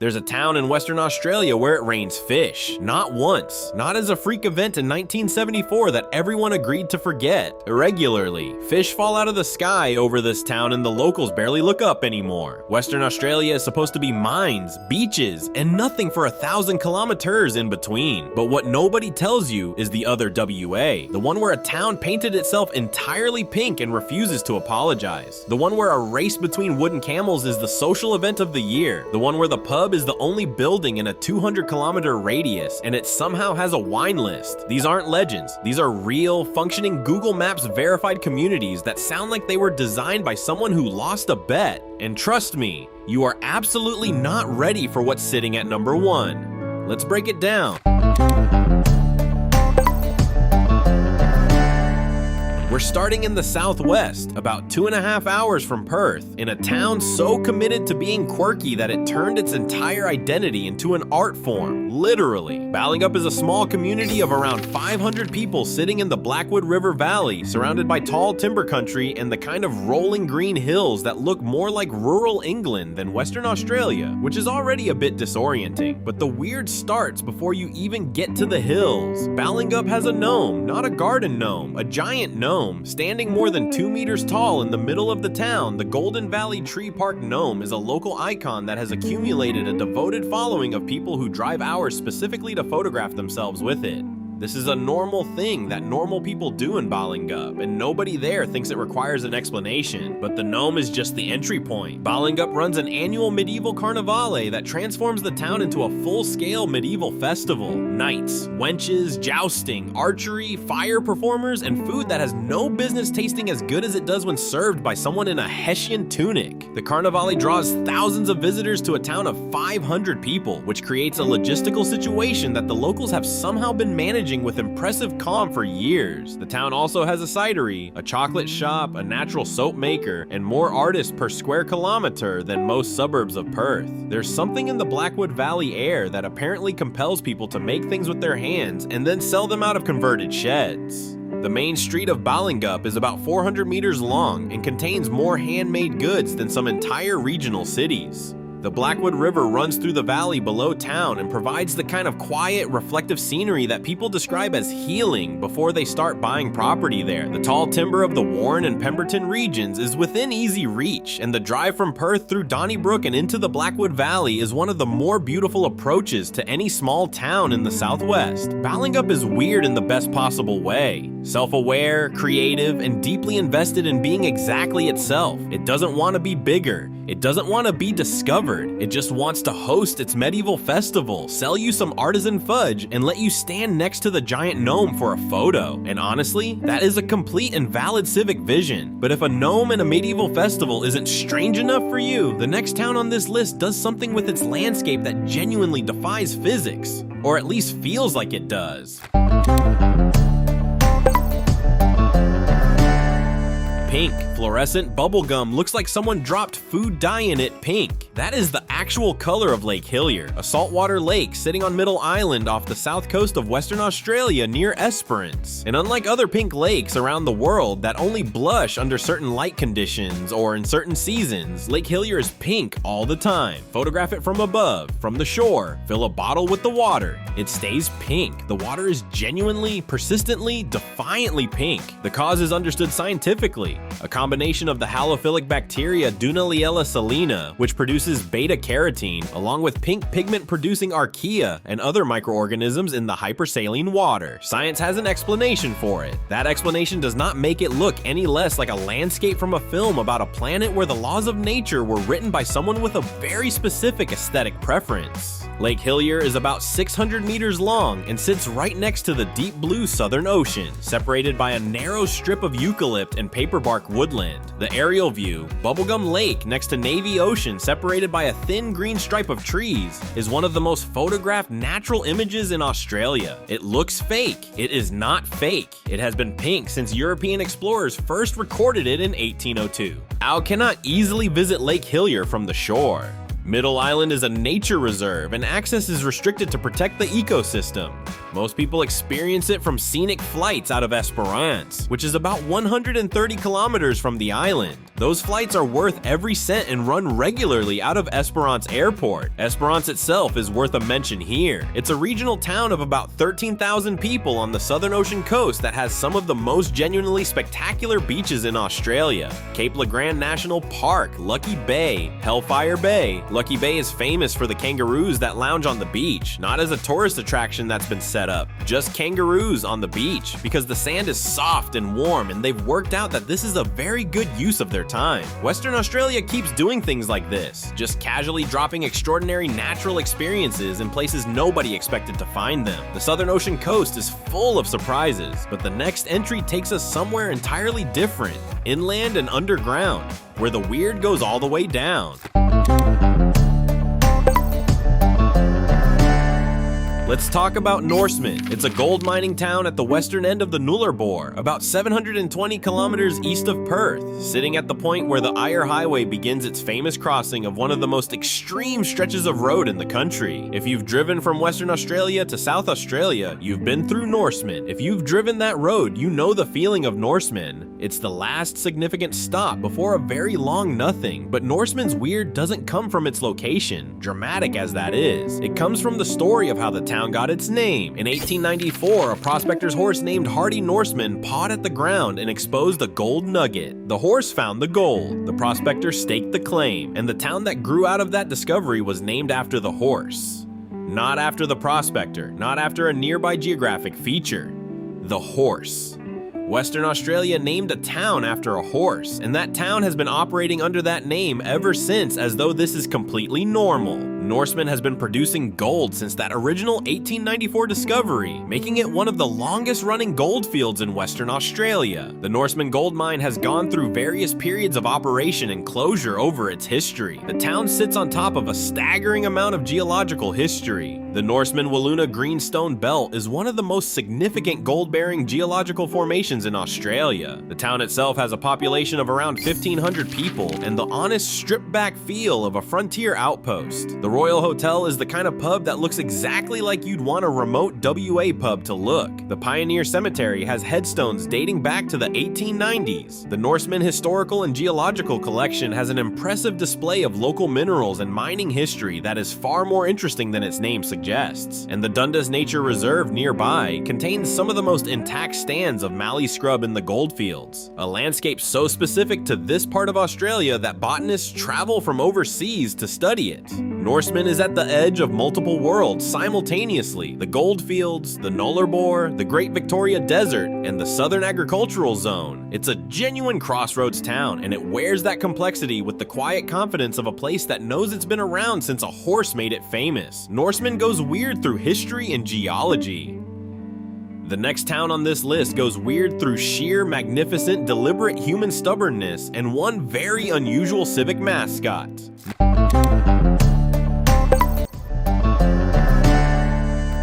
There's a town in Western Australia where it rains fish. Not once. Not as a freak event in 1974 that everyone agreed to forget. Irregularly. Fish fall out of the sky over this town and the locals barely look up anymore. Western Australia is supposed to be mines, beaches, and nothing for 1,000 kilometers in between. But what nobody tells you is the other WA. The one where a town painted itself entirely pink and refuses to apologize. The one where a race between wooden camels is the social event of the year. The one where the pub is the only building in a 200-kilometer radius, and it somehow has a wine list. These aren't legends. These are real, functioning Google Maps verified communities that sound like they were designed by someone who lost a bet. And trust me, you are absolutely not ready for what's sitting at number 1. Let's break it down. We're starting in the southwest, about 2.5 hours from Perth, in a town so committed to being quirky that it turned its entire identity into an art form, literally. Ballingup is a small community of around 500 people sitting in the Blackwood River Valley, surrounded by tall timber country and the kind of rolling green hills that look more like rural England than Western Australia, which is already a bit disorienting. But the weird starts before you even get to the hills. Ballingup has a gnome, not a garden gnome, a giant gnome. Standing more than 2 meters tall in the middle of the town, the Golden Valley Tree Park gnome is a local icon that has accumulated a devoted following of people who drive hours specifically to photograph themselves with it. This is a normal thing that normal people do in Ballingup, and nobody there thinks it requires an explanation, but the gnome is just the entry point. Ballingup runs an annual medieval carnivale that transforms the town into a full-scale medieval festival. Knights, wenches, jousting, archery, fire performers, and food that has no business tasting as good as it does when served by someone in a Hessian tunic. The carnivale draws thousands of visitors to a town of 500 people, which creates a logistical situation that the locals have somehow been managing with impressive calm for years. The town also has a cidery, a chocolate shop, a natural soap maker, and more artists per square kilometer than most suburbs of Perth. There's something in the Blackwood Valley air that apparently compels people to make things with their hands and then sell them out of converted sheds. The main street of Ballingup is about 400 meters long and contains more handmade goods than some entire regional cities. The Blackwood River runs through the valley below town and provides the kind of quiet, reflective scenery that people describe as healing before they start buying property there. The tall timber of the Warren and Pemberton regions is within easy reach, and the drive from Perth through Donnybrook and into the Blackwood Valley is one of the more beautiful approaches to any small town in the southwest. Ballingup is weird in the best possible way. Self-aware, creative, and deeply invested in being exactly itself. It doesn't want to be bigger. It doesn't want to be discovered. It just wants to host its medieval festival, sell you some artisan fudge, and let you stand next to the giant gnome for a photo. And honestly, that is a complete and valid civic vision. But if a gnome and a medieval festival isn't strange enough for you, the next town on this list does something with its landscape that genuinely defies physics, or at least feels like it does. Pink, fluorescent bubblegum looks like someone dropped food dye in it pink. That is the actual color of Lake Hillier, a saltwater lake sitting on Middle Island off the south coast of Western Australia near Esperance. And unlike other pink lakes around the world that only blush under certain light conditions or in certain seasons, Lake Hillier is pink all the time. Photograph it from above, from the shore, fill a bottle with the water. It stays pink. The water is genuinely, persistently, defiantly pink. The cause is understood scientifically. A combination of the halophilic bacteria Dunaliella salina, which produces beta-carotene, along with pink pigment-producing archaea and other microorganisms in the hypersaline water. Science has an explanation for it. That explanation does not make it look any less like a landscape from a film about a planet where the laws of nature were written by someone with a very specific aesthetic preference. Lake Hillier is about 600 meters long and sits right next to the deep blue Southern Ocean, separated by a narrow strip of eucalypt and paperbark woodland. The aerial view, Bubblegum Lake next to Navy Ocean separated by a thin green stripe of trees, is one of the most photographed natural images in Australia. It looks fake. It is not fake. It has been pink since European explorers first recorded it in 1802. Al cannot easily visit Lake Hillier from the shore. Middle Island is a nature reserve, and access is restricted to protect the ecosystem. Most people experience it from scenic flights out of Esperance, which is about 130 kilometers from the island. Those flights are worth every cent and run regularly out of Esperance Airport. Esperance itself is worth a mention here. It's a regional town of about 13,000 people on the Southern Ocean coast that has some of the most genuinely spectacular beaches in Australia. Cape Le Grand National Park, Lucky Bay, Hellfire Bay. Lucky Bay is famous for the kangaroos that lounge on the beach, not as a tourist attraction that's been set up, just kangaroos on the beach, because the sand is soft and warm and they've worked out that this is a very good use of their time. Western Australia keeps doing things like this, just casually dropping extraordinary natural experiences in places nobody expected to find them. The Southern Ocean coast is full of surprises, but the next entry takes us somewhere entirely different, inland and underground, where the weird goes all the way down. Let's talk about Norseman. It's a gold mining town at the western end of the Nullarbor, about 720 kilometers east of Perth, sitting at the point where the Eyre Highway begins its famous crossing of one of the most extreme stretches of road in the country. If you've driven from Western Australia to South Australia, you've been through Norseman. If you've driven that road, you know the feeling of Norseman. It's the last significant stop before a very long nothing, but Norseman's weird doesn't come from its location, dramatic as that is. It comes from the story of how the town got its name. In 1894, a prospector's horse named Hardy Norseman pawed at the ground and exposed a gold nugget. The horse found the gold. The prospector staked the claim, and the town that grew out of that discovery was named after the horse. Not after the prospector, not after a nearby geographic feature. The horse. Western Australia named a town after a horse, and that town has been operating under that name ever since, as though this is completely normal. Norseman has been producing gold since that original 1894 discovery, making it one of the longest running gold fields in Western Australia. The Norseman gold mine has gone through various periods of operation and closure over its history. The town sits on top of a staggering amount of geological history. The Norseman-Wiluna Greenstone Belt is one of the most significant gold-bearing geological formations in Australia. The town itself has a population of around 1,500 people and the honest, stripped-back feel of a frontier outpost. The Royal Hotel is the kind of pub that looks exactly like you'd want a remote WA pub to look. The Pioneer Cemetery has headstones dating back to the 1890s. The Norseman Historical and Geological Collection has an impressive display of local minerals and mining history that is far more interesting than its name suggests. And the Dundas Nature Reserve nearby contains some of the most intact stands of mallee scrub in the goldfields, a landscape so specific to this part of Australia that botanists travel from overseas to study it. Norseman is at the edge of multiple worlds simultaneously: the goldfields, the Nullarbor, the Great Victoria Desert, and the Southern Agricultural Zone. It's a genuine crossroads town, and it wears that complexity with the quiet confidence of a place that knows it's been around since a horse made it famous. Norseman goes weird through history and geology. The next town on this list goes weird through sheer, magnificent, deliberate human stubbornness and one very unusual civic mascot.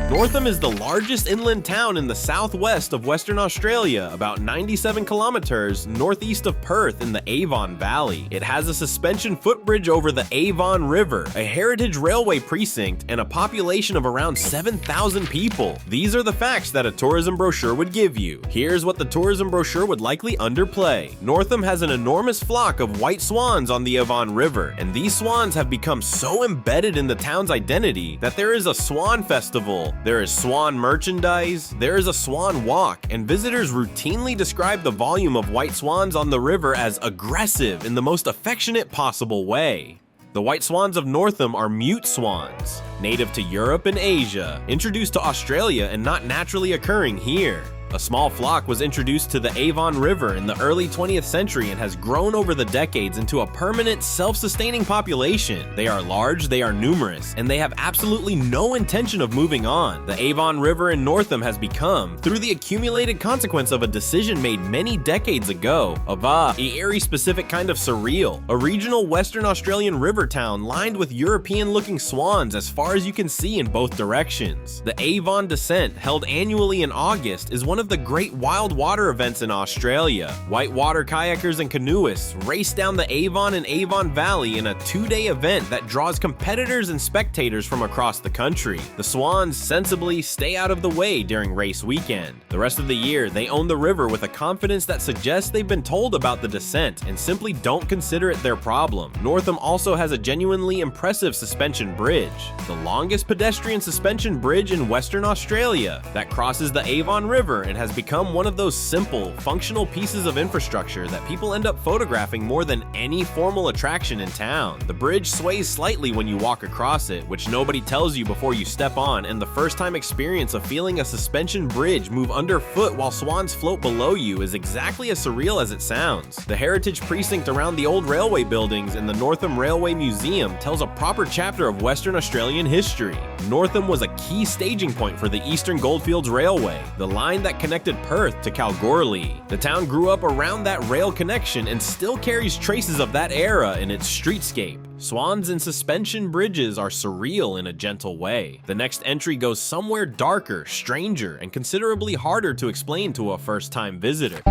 Northam is the largest inland town in the southwest of Western Australia, about 97 kilometers northeast of Perth in the Avon Valley. It has a suspension footbridge over the Avon River, a heritage railway precinct, and a population of around 7,000 people. These are the facts that a tourism brochure would give you. Here's what the tourism brochure would likely underplay. Northam has an enormous flock of white swans on the Avon River, and these swans have become so embedded in the town's identity that there is a swan festival. There is swan merchandise, there is a swan walk, and visitors routinely describe the volume of white swans on the river as aggressive in the most affectionate possible way. The white swans of Northam are mute swans, native to Europe and Asia, introduced to Australia and not naturally occurring here. A small flock was introduced to the Avon River in the early 20th century and has grown over the decades into a permanent, self-sustaining population. They are large, they are numerous, and they have absolutely no intention of moving on. The Avon River in Northam has become, through the accumulated consequence of a decision made many decades ago, of a Erie-specific kind of surreal, a regional Western Australian river town lined with European-looking swans as far as you can see in both directions. The Avon Descent, held annually in August, is one of of the great wild water events in Australia. Whitewater kayakers and canoeists race down the Avon and Avon Valley in a 2-day event that draws competitors and spectators from across the country. The Swans sensibly stay out of the way during race weekend. The rest of the year, they own the river with a confidence that suggests they've been told about the descent and simply don't consider it their problem. Northam also has a genuinely impressive suspension bridge, the longest pedestrian suspension bridge in Western Australia that crosses the Avon River and has become one of those simple, functional pieces of infrastructure that people end up photographing more than any formal attraction in town. The bridge sways slightly when you walk across it, which nobody tells you before you step on, and the first-time experience of feeling a suspension bridge move underfoot while swans float below you is exactly as surreal as it sounds. The heritage precinct around the old railway buildings in the Northam Railway Museum tells a proper chapter of Western Australian history. Northam was a key staging point for the Eastern Goldfields Railway, the line that connected Perth to Kalgoorlie. The town grew up around that rail connection and still carries traces of that era in its streetscape. Swans and suspension bridges are surreal in a gentle way. The next entry goes somewhere darker, stranger, and considerably harder to explain to a first-time visitor.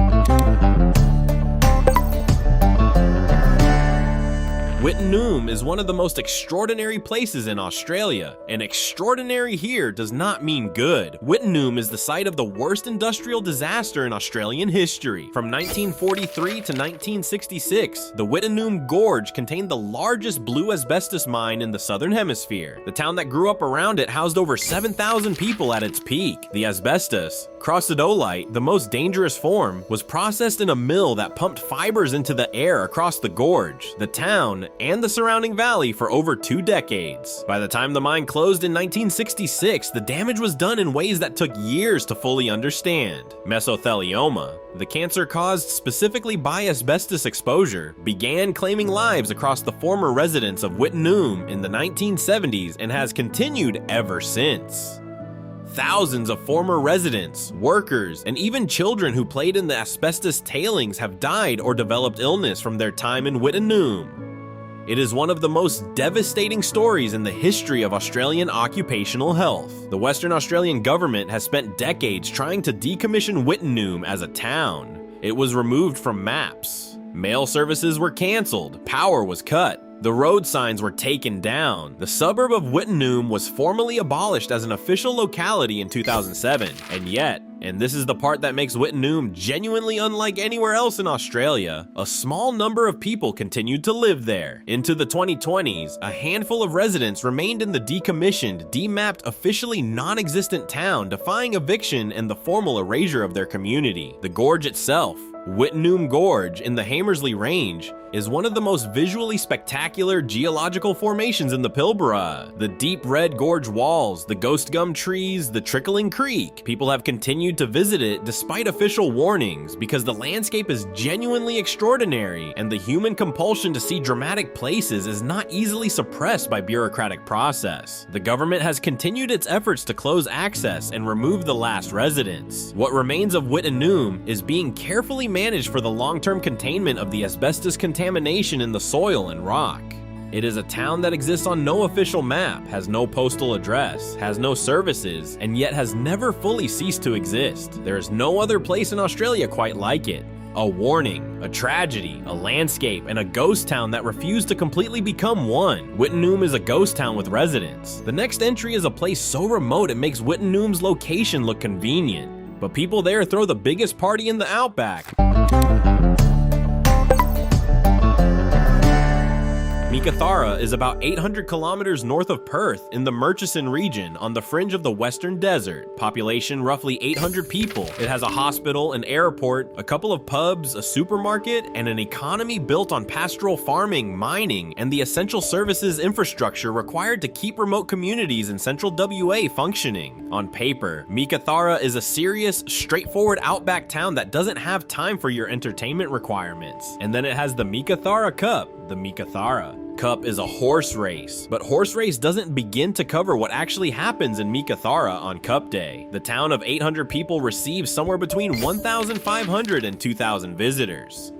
Wittenoom is one of the most extraordinary places in Australia, and extraordinary here does not mean good. Wittenoom is the site of the worst industrial disaster in Australian history. From 1943 to 1966, the Wittenoom Gorge contained the largest blue asbestos mine in the Southern Hemisphere. The town that grew up around it housed over 7,000 people at its peak. The asbestos, crocidolite, the most dangerous form, was processed in a mill that pumped fibers into the air across the gorge, the town, and the surrounding valley for over 2 decades. By the time the mine closed in 1966, the damage was done in ways that took years to fully understand. Mesothelioma, the cancer caused specifically by asbestos exposure, began claiming lives across the former residents of Wittenoom in the 1970s and has continued ever since. Thousands of former residents, workers, and even children who played in the asbestos tailings have died or developed illness from their time in Wittenoom. It is one of the most devastating stories in the history of Australian occupational health. The Western Australian government has spent decades trying to decommission Wittenoom as a town. It was removed from maps. Mail services were cancelled, power was cut, the road signs were taken down. The suburb of Wittenoom was formally abolished as an official locality in 2007, and yet, and this is the part that makes Wittenoom genuinely unlike anywhere else in Australia, a small number of people continued to live there. Into the 2020s, a handful of residents remained in the decommissioned, demapped, officially non-existent town, defying eviction and the formal erasure of their community. The gorge itself, Wittenoom Gorge in the Hamersley Range, is one of the most visually spectacular geological formations in the Pilbara. The deep red gorge walls, the ghost gum trees, the trickling creek. People have continued to visit it despite official warnings because the landscape is genuinely extraordinary and the human compulsion to see dramatic places is not easily suppressed by bureaucratic process. The government has continued its efforts to close access and remove the last residents. What remains of Wittenoom is being carefully managed for the long-term containment of the asbestos contamination in the soil and rock. It is a town that exists on no official map, has no postal address, has no services, and yet has never fully ceased to exist. There is no other place in Australia quite like it. A warning, a tragedy, a landscape, and a ghost town that refused to completely become one. Wittenoom is a ghost town with residents. The next entry is a place so remote it makes Wittenoom's location look convenient. But people there throw the biggest party in the outback. Meekatharra is about 800 kilometers north of Perth in the Murchison region on the fringe of the Western Desert. Population roughly 800 people. It has a hospital, an airport, a couple of pubs, a supermarket, and an economy built on pastoral farming, mining, and the essential services infrastructure required to keep remote communities in central WA functioning. On paper, Meekatharra is a serious, straightforward outback town that doesn't have time for your entertainment requirements. And then it has the Meekatharra Cup, the Meekatharra Cup is a horse race, but horse race doesn't begin to cover what actually happens in Meekatharra on Cup Day. The town of 800 people receives somewhere between 1,500 and 2,000 visitors.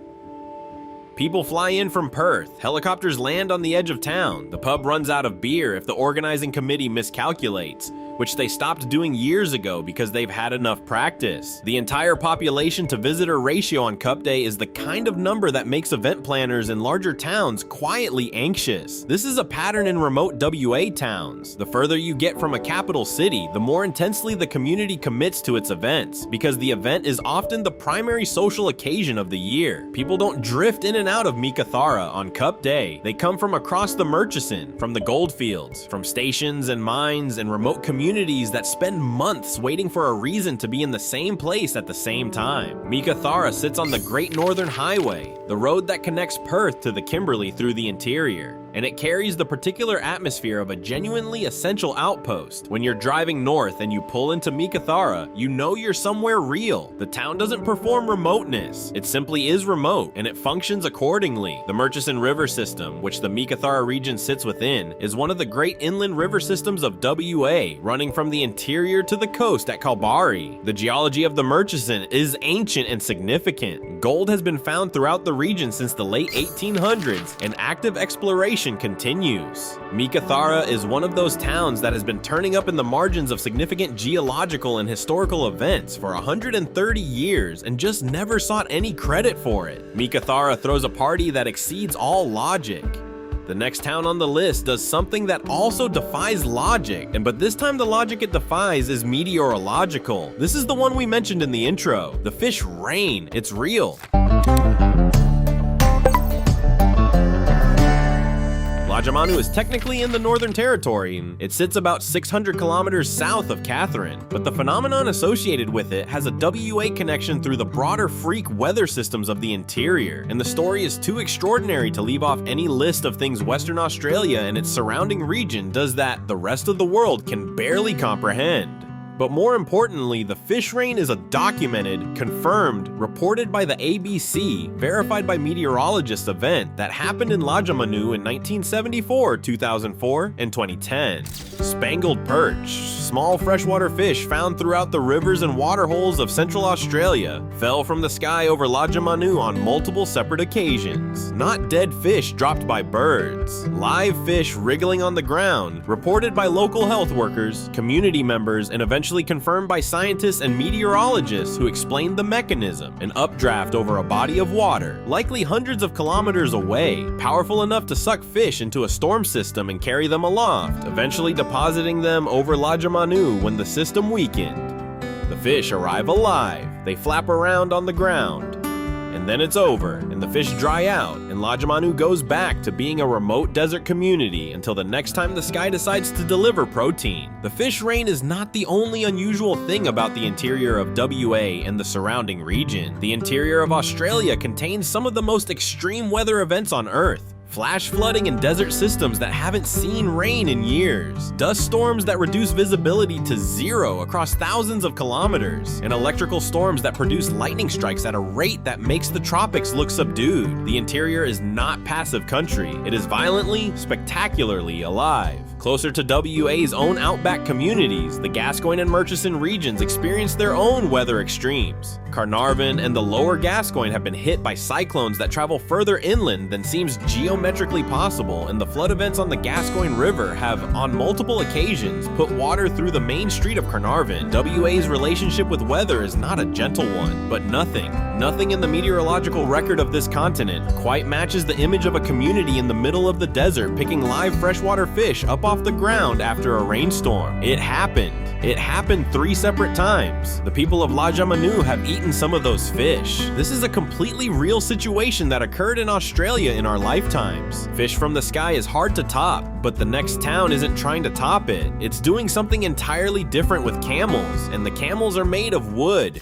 People fly in from Perth, helicopters land on the edge of town, the pub runs out of beer if the organizing committee miscalculates, which they stopped doing years ago because they've had enough practice. The entire population to visitor ratio on Cup Day is the kind of number that makes event planners in larger towns quietly anxious. This is a pattern in remote WA towns. The further you get from a capital city, the more intensely the community commits to its events, because the event is often the primary social occasion of the year. People don't drift in and out of Meekatharra on Cup Day. They come from across the Murchison, from the goldfields, from stations and mines and remote communities that spend months waiting for a reason to be in the same place at the same time. Meekatharra sits on the Great Northern Highway, the road that connects Perth to the Kimberley through the interior, and it carries the particular atmosphere of a genuinely essential outpost. When you're driving north and you pull into Meekatharra, you know you're somewhere real. The town doesn't perform remoteness. It simply is remote, and it functions accordingly. The Murchison River System, which the Meekatharra region sits within, is one of the great inland river systems of WA, running from the interior to the coast at Kalbarri. The geology of the Murchison is ancient and significant. Gold has been found throughout the region since the late 1800s, and active exploration continues. Meekatharra is one of those towns that has been turning up in the margins of significant geological and historical events for 130 years and just never sought any credit for it. Meekatharra throws a party that exceeds all logic. The next town on the list does something that also defies logic, but this time the logic it defies is meteorological. This is the one we mentioned in the intro. The fish rain. It's real. Lajamanu is technically in the Northern Territory. It sits about 600 kilometers south of Katherine, but the phenomenon associated with it has a WA connection through the broader freak weather systems of the interior, and the story is too extraordinary to leave off any list of things Western Australia and its surrounding region does that the rest of the world can barely comprehend. But more importantly, the fish rain is a documented, confirmed, reported by the ABC, verified by meteorologists event that happened in Lajamanu in 1974, 2004, and 2010. Spangled perch, small freshwater fish found throughout the rivers and waterholes of Central Australia, fell from the sky over Lajamanu on multiple separate occasions. Not dead fish dropped by birds. Live fish wriggling on the ground, reported by local health workers, community members, and eventually confirmed by scientists and meteorologists who explained the mechanism. An updraft over a body of water, likely hundreds of kilometers away, powerful enough to suck fish into a storm system and carry them aloft, eventually depositing them over Lajamanu when the system weakened. The fish arrive alive, they flap around on the ground, and then it's over, and the fish dry out, and Lajamanu goes back to being a remote desert community until the next time the sky decides to deliver protein. The fish rain is not the only unusual thing about the interior of WA and the surrounding region. The interior of Australia contains some of the most extreme weather events on Earth. Flash flooding in desert systems that haven't seen rain in years, dust storms that reduce visibility to zero across thousands of kilometers, and electrical storms that produce lightning strikes at a rate that makes the tropics look subdued. The interior is not passive country. It is violently, spectacularly alive. Closer to WA's own outback communities, the Gascoyne and Murchison regions experience their own weather extremes. Carnarvon and the lower Gascoyne have been hit by cyclones that travel further inland than seems geometrically possible, and the flood events on the Gascoyne River have, on multiple occasions, put water through the main street of Carnarvon. WA's relationship with weather is not a gentle one, but nothing in the meteorological record of this continent quite matches the image of a community in the middle of the desert picking live freshwater fish up off the ground after a rainstorm. It happened. It happened 3 separate times. The people of Lajamanu have eaten some of those fish. This is a completely real situation that occurred in Australia in our lifetimes. Fish from the sky is hard to top, but the next town isn't trying to top it. It's doing something entirely different with camels, and the camels are made of wood.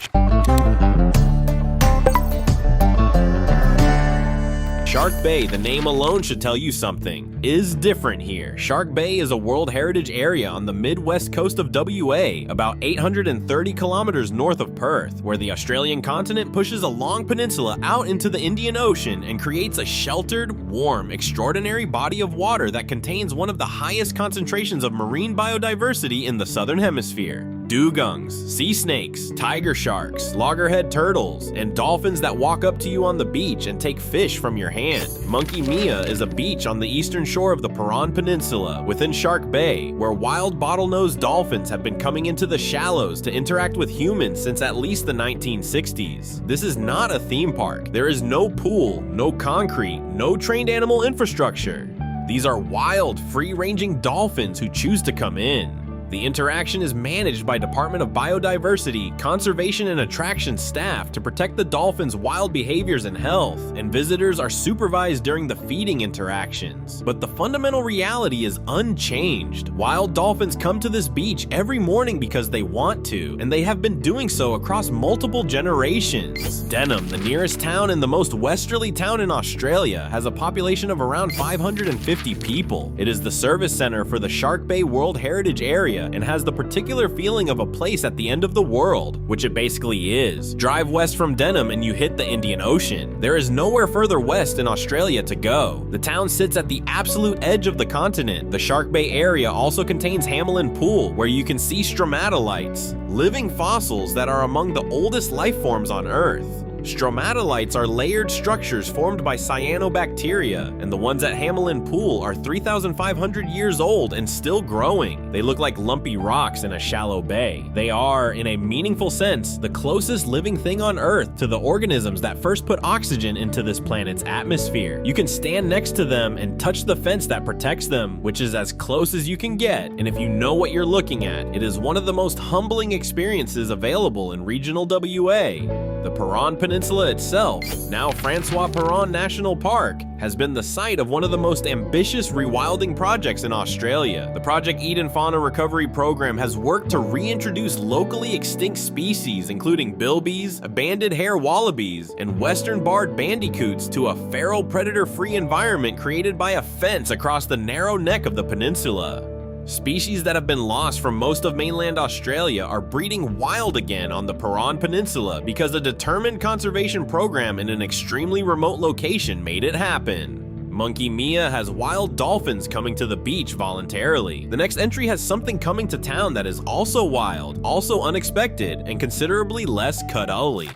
Shark Bay, the name alone should tell you something, is different here. Shark Bay is a World Heritage Area on the midwest coast of WA, about 830 kilometers north of Perth, where the Australian continent pushes a long peninsula out into the Indian Ocean and creates a sheltered, warm, extraordinary body of water that contains one of the highest concentrations of marine biodiversity in the Southern Hemisphere. dugongs, sea snakes, tiger sharks, loggerhead turtles, and dolphins that walk up to you on the beach and take fish from your hand. Monkey Mia is a beach on the eastern shore of the Paran Peninsula within Shark Bay, where wild bottlenose dolphins have been coming into the shallows to interact with humans since at least the 1960s. This is not a theme park. There is no pool, no concrete, no trained animal infrastructure. These are wild, free-ranging dolphins who choose to come in. The interaction is managed by Department of Biodiversity, Conservation and Attraction staff to protect the dolphins' wild behaviors and health, and visitors are supervised during the feeding interactions. But the fundamental reality is unchanged. Wild dolphins come to this beach every morning because they want to, and they have been doing so across multiple generations. Denham, the nearest town and the most westerly town in Australia, has a population of around 550 people. It is the service center for the Shark Bay World Heritage Area and has the particular feeling of a place at the end of the world, which it basically is. Drive west from Denham and you hit the Indian Ocean. There is nowhere further west in Australia to go. The town sits at the absolute edge of the continent. The Shark Bay area also contains Hamelin Pool, where you can see stromatolites, living fossils that are among the oldest life forms on Earth. Stromatolites are layered structures formed by cyanobacteria, and the ones at Hamelin Pool are 3,500 years old and still growing. They look like lumpy rocks in a shallow bay. They are, in a meaningful sense, the closest living thing on Earth to the organisms that first put oxygen into this planet's atmosphere. You can stand next to them and touch the fence that protects them, which is as close as you can get, and if you know what you're looking at, it is one of the most humbling experiences available in regional WA. The Paran Peninsula itself, now Francois Paran National Park, has been the site of one of the most ambitious rewilding projects in Australia. The Project Eden Fauna Recovery Program has worked to reintroduce locally extinct species, including bilbies, banded hair wallabies, and western barred bandicoots, to a feral predator-free environment created by a fence across the narrow neck of the peninsula. Species that have been lost from most of mainland Australia are breeding wild again on the Paran Peninsula because a determined conservation program in an extremely remote location made it happen. Monkey Mia has wild dolphins coming to the beach voluntarily. The next entry has something coming to town that is also wild, also unexpected, and considerably less cuddly.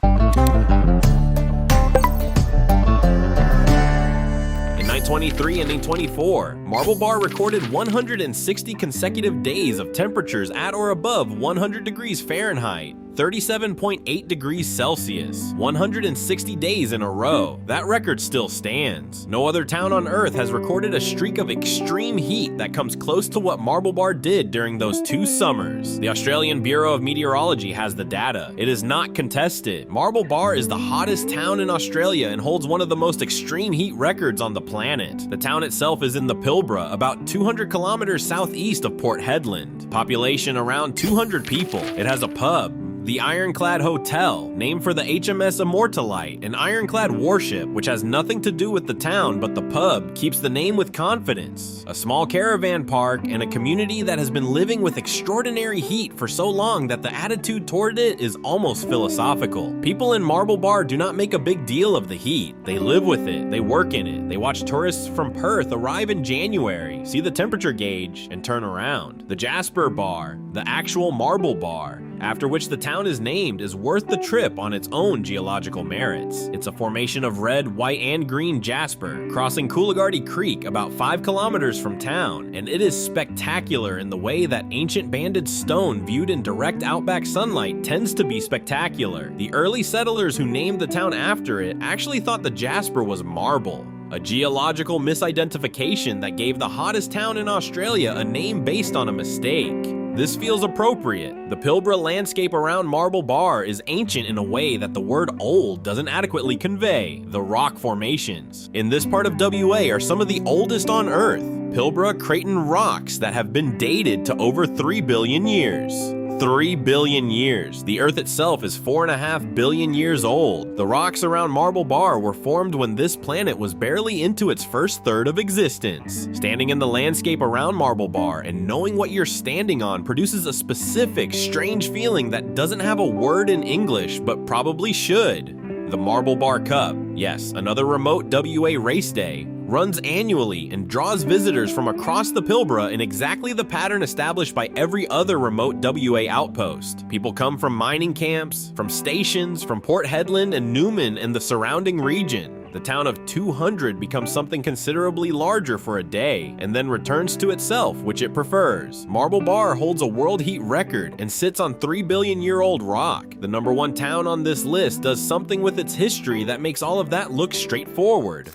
In 1923 and 1924, Marble Bar recorded 160 consecutive days of temperatures at or above 100 degrees Fahrenheit, 37.8 degrees Celsius, 160 days in a row. That record still stands. No other town on Earth has recorded a streak of extreme heat that comes close to what Marble Bar did during those 2 summers. The Australian Bureau of Meteorology has the data. It is not contested. Marble Bar is the hottest town in Australia and holds one of the most extreme heat records on the planet. The town itself is in the Pilbara, about 200 kilometers southeast of Port Hedland. Population around 200 people. It has a pub, the Ironclad Hotel, named for the HMS Immortalite, an ironclad warship which has nothing to do with the town, but the pub keeps the name with confidence. A small caravan park and a community that has been living with extraordinary heat for so long that the attitude toward it is almost philosophical. People in Marble Bar do not make a big deal of the heat. They live with it, they work in it, they watch tourists from Perth arrive in January, see the temperature gauge, and turn around. The Jasper Bar, the actual Marble Bar, after which the town is named, is worth the trip on its own geological merits. It's a formation of red, white, and green jasper, crossing Coolagardie Creek about 5 kilometers from town, and it is spectacular in the way that ancient banded stone viewed in direct outback sunlight tends to be spectacular. The early settlers who named the town after it actually thought the jasper was marble, a geological misidentification that gave the hottest town in Australia a name based on a mistake. This feels appropriate. The Pilbara landscape around Marble Bar is ancient in a way that the word old doesn't adequately convey. The rock formations in this part of WA are some of the oldest on Earth. Pilbara Creighton rocks that have been dated to over 3 billion years. 3 billion years. The Earth itself is 4.5 billion years old. The rocks around Marble Bar were formed when this planet was barely into its first third of existence. Standing in the landscape around Marble Bar and knowing what you're standing on produces a specific, strange feeling that doesn't have a word in English, but probably should. The Marble Bar Cup. Yes, another remote WA race day. runs annually and draws visitors from across the Pilbara in exactly the pattern established by every other remote WA outpost. People come from mining camps, from stations, from Port Hedland and Newman and the surrounding region. The town of 200 becomes something considerably larger for a day, and then returns to itself, which it prefers. Marble Bar holds a world heat record and sits on 3-billion-year-old rock. The #1 town on this list does something with its history that makes all of that look straightforward.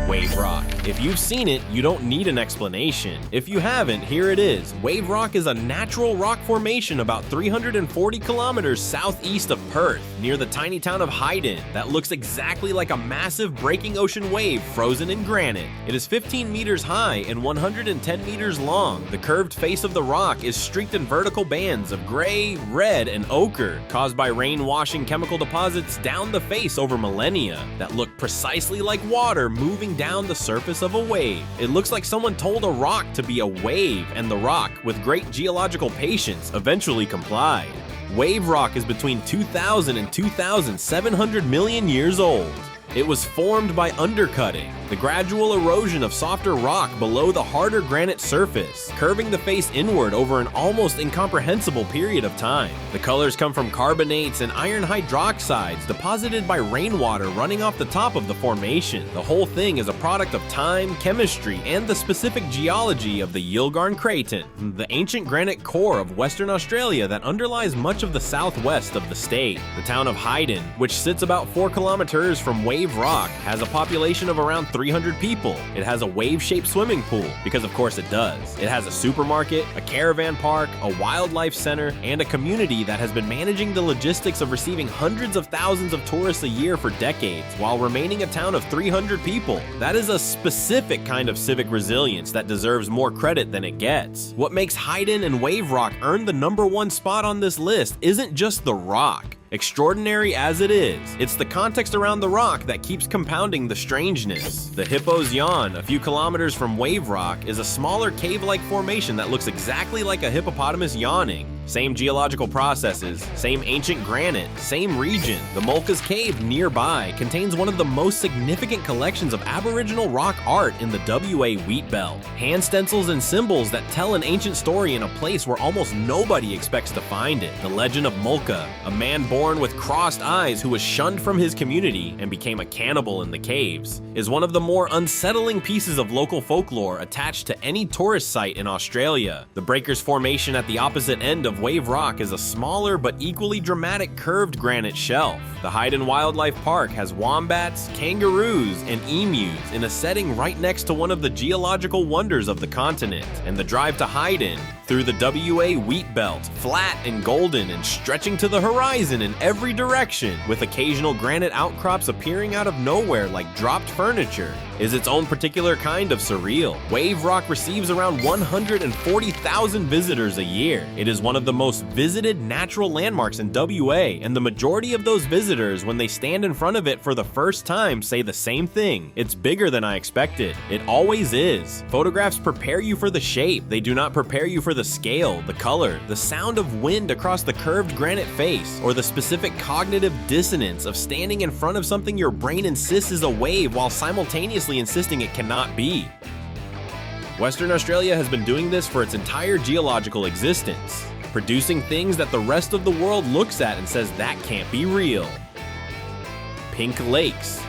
Wave Rock. If you've seen it, you don't need an explanation. If you haven't, here it is. Wave Rock is a natural rock formation about 340 kilometers southeast of Perth, near the tiny town of Hyden, that looks exactly like a massive breaking ocean wave frozen in granite. It is 15 meters high and 110 meters long. The curved face of the rock is streaked in vertical bands of gray, red, and ochre, caused by rain-washing chemical deposits down the face over millennia that look precisely like water moving down the surface of a wave. It looks like someone told a rock to be a wave, and the rock, with great geological patience, eventually complied. Wave Rock is between 2,000 and 2,700 million years old. It was formed by undercutting, the gradual erosion of softer rock below the harder granite surface, curving the face inward over an almost incomprehensible period of time. The colors come from carbonates and iron hydroxides deposited by rainwater running off the top of the formation. The whole thing is a product of time, chemistry, and the specific geology of the Yilgarn Craton, the ancient granite core of Western Australia that underlies much of the southwest of the state. The town of Hyden, which sits about 4 kilometers from Wave Rock, has a population of around 300 people. It has a wave-shaped swimming pool, because of course it does. It has a supermarket, a caravan park, a wildlife center, and a community that has been managing the logistics of receiving hundreds of thousands of tourists a year for decades, while remaining a town of 300 people. That is a specific kind of civic resilience that deserves more credit than it gets. What makes Hyden and Wave Rock earn the #1 spot on this list isn't just the rock. Extraordinary as it is, it's the context around the rock that keeps compounding the strangeness. The Hippo's Yawn, a few kilometers from Wave Rock, is a smaller cave-like formation that looks exactly like a hippopotamus yawning. Same geological processes, same ancient granite, same region. The Mulca's Cave nearby contains one of the most significant collections of Aboriginal rock art in the WA wheat belt. Hand stencils and symbols that tell an ancient story in a place where almost nobody expects to find it. The legend of Mulca, a man born with crossed eyes who was shunned from his community and became a cannibal in the caves, is one of the more unsettling pieces of local folklore attached to any tourist site in Australia. The Breakers Formation at the opposite end of Wave Rock is a smaller but equally dramatic curved granite shelf. The Hyden Wildlife Park has wombats, kangaroos, and emus in a setting right next to one of the geological wonders of the continent. And the drive to Hyden, through the WA wheat belt, flat and golden and stretching to the horizon in every direction, with occasional granite outcrops appearing out of nowhere like dropped furniture, is its own particular kind of surreal. Wave Rock receives around 140,000 visitors a year. It is one of the most visited natural landmarks in WA, and the majority of those visitors, when they stand in front of it for the first time, say the same thing. It's bigger than I expected. It always is. Photographs prepare you for the shape. They do not prepare you for the scale, the color, the sound of wind across the curved granite face, or the specific cognitive dissonance of standing in front of something your brain insists is a wave while simultaneously insisting it cannot be. Western Australia has been doing this for its entire geological existence, producing things that the rest of the world looks at and says that can't be real. Pink Lakes.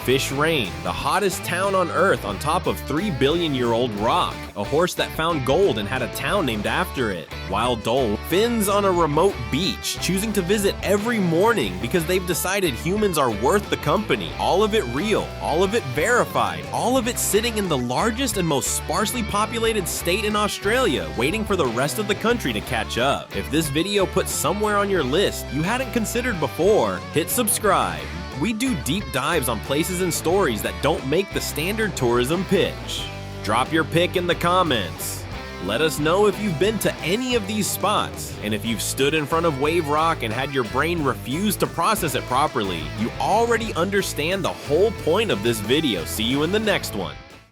Fish Rain, the hottest town on Earth on top of 3-billion-year-old rock, a horse that found gold and had a town named after it. Wild Dole, Finns on a remote beach, choosing to visit every morning because they've decided humans are worth the company. All of it real, all of it verified, all of it sitting in the largest and most sparsely populated state in Australia, waiting for the rest of the country to catch up. If this video puts somewhere on your list you hadn't considered before, hit subscribe. We do deep dives on places and stories that don't make the standard tourism pitch. Drop your pick in the comments. Let us know if you've been to any of these spots, and if you've stood in front of Wave Rock and had your brain refuse to process it properly, you already understand the whole point of this video. See you in the next one.